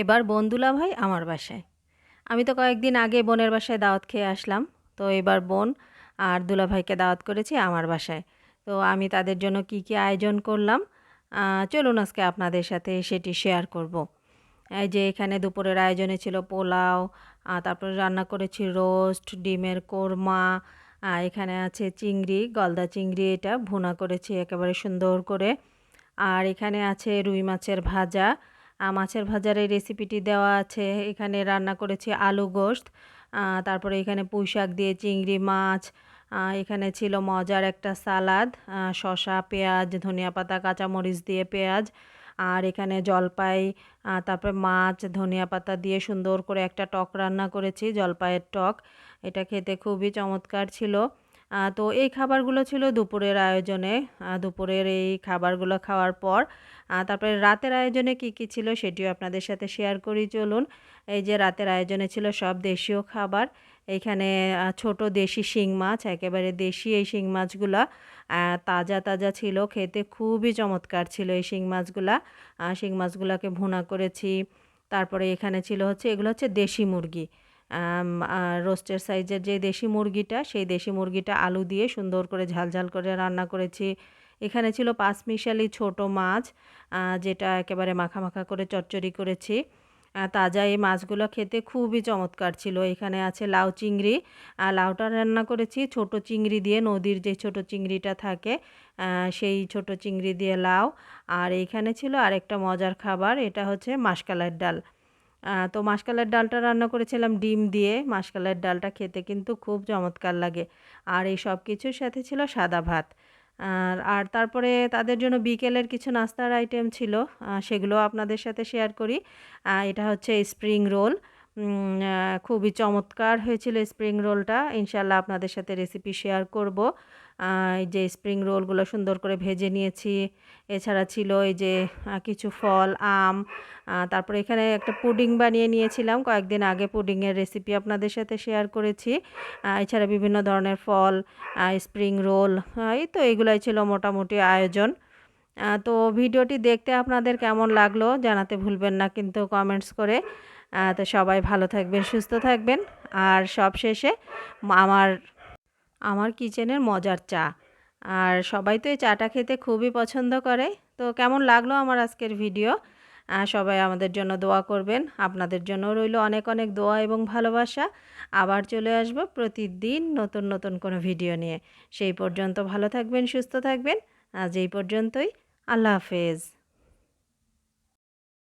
এবার বোন দুলাভাই আমার বাসায়। আমি তো কয়েকদিন আগে বোনের বাসায় দাওয়াত খেয়ে আসলাম। তো এবার বোন আর দুলাভাইকে দাওয়াত করেছি আমার বাসায়। তো আমি তাদের জন্য কি আয়োজন করলাম, চলুন আজকে আপনাদের সাথে সেটি শেয়ার করব। এই যে এখানে দুপুরের আয়োজনে ছিল পোলাও, তারপরে রান্না করেছি রোস্ট, ডিমের কোরমা, এখানে আছে চিংড়ি, গলদা চিংড়ি, এটা ভুনা করেছি একেবারে সুন্দর করে। আর এখানে আছে রুই মাছের ভাজা। মাছের ভাজার এই রেসিপিটি দেওয়া আছে। এখানে রান্না করেছি আলু গোশত। তারপরে এখানে পুঁইশাক দিয়ে চিংড়ি মাছ। এখানে ছিল মজার একটা সালাদ, শসা, পেঁয়াজ, ধনিয়া পাতা, কাঁচামরিচ দিয়ে পেঁয়াজ। আর এখানে জলপাই, তারপরে মাছ, ধনিয়া পাতা দিয়ে সুন্দর করে একটা টক রান্না করেছি, জলপাইয়ের টক। এটা খেতে খুবই চমৎকার ছিল। তো এই খাবারগুলো ছিল দুপুরের আয়োজনে। দুপুরের এই খাবারগুলো খাওয়ার পর তারপরে রাতের আয়োজনে কি ছিল সেটিও আপনাদের সাথে শেয়ার করি, চলুন। এই যে রাতের আয়োজনে ছিল সব দেশীয় খাবার। এইখানে ছোট দেশি শিং মাছ, একেবারে দেশি এই শিং মাছগুলা তাজা তাজা ছিল, খেতে খুবই চমৎকার ছিল এই শিং মাছগুলা। শিং মাছগুলাকে ভুনা করেছি। তারপরে এখানে ছিল হচ্ছে, এগুলো হচ্ছে দেশি মুরগি। রোস্টের সাইজের যে দেশি মুরগিটা, সেই দেশি মুরগিটা আলু দিয়ে সুন্দর করে ঝাল ঝাল করে রান্না করেছি। এখানে ছিল পাঁচমিশালি ছোট মাছ, যেটা একেবারে মাখা মাখা করে চচ্চড়ি করেছি। তাজা এই মাছগুলো খেতে খুবই চমৎকার ছিল। এখানে আছে লাউ চিংড়ি, লাউটা রান্না করেছি ছোট চিংড়ি দিয়ে, নদীর যে ছোট চিংড়িটা থাকে, সেই ছোট চিংড়ি দিয়ে লাউ। আর এইখানে ছিল আরেকটা মজার খাবার, এটা হচ্ছে মাসকলাইয়ের ডাল। তো মাসকলাইয়ের ডালটা রান্না করেছিলাম ডিম দিয়ে। মাসকলাইয়ের ডালটা খেতে কিন্তু খুব চমৎকার লাগে। আর এই সব কিছুর সাথে ছিল সাদা ভাত। আর তারপরে তাদের জন্য বিকেলের কিছু নাস্তার আইটেম ছিল, সেগুলোও আপনাদের সাথে শেয়ার করি। এটা হচ্ছে স্প্রিং রোল। খুবই চমৎকার হয়েছিল স্প্রিং রোলটা। ইনশাআল্লাহ আপনাদের সাথে রেসিপি শেয়ার করব। এই যে স্প্রিং রোলগুলো সুন্দর করে ভেজে নিয়েছি। এছাড়া ছিল এই যে কিছু ফল, আম। তারপরে এখানে একটা পুডিং বানিয়ে নিয়েছিলাম কয়েকদিন আগে, পুডিংয়ের রেসিপি আপনাদের সাথে শেয়ার করেছি। এছাড়া বিভিন্ন ধরনের ফল, স্প্রিং রোল, এই তো এগুলাই ছিল মোটামুটি আয়োজন। তো ভিডিওটি দেখতে আপনাদের কেমন লাগলো জানাতে ভুলবেন না কিন্তু কমেন্টস করে। তো সবাই ভালো থাকবেন, সুস্থ থাকবেন। আর সবশেষে আমার আমার কিচেনের মজার চা। আর সবাই তো এই চাটা খেতে খুবই পছন্দ করে। তো কেমন লাগলো আমার আজকের ভিডিও? সবাই আমাদের জন্য দোয়া করবেন। আপনাদের জন্যও রইলো অনেক অনেক দোয়া এবং ভালোবাসা। আবার চলে আসবো প্রতিদিন নতুন নতুন কোনো ভিডিও নিয়ে। সেই পর্যন্ত ভালো থাকবেন, সুস্থ থাকবেন। আজ এই পর্যন্তই। আল্লাহ হাফেজ।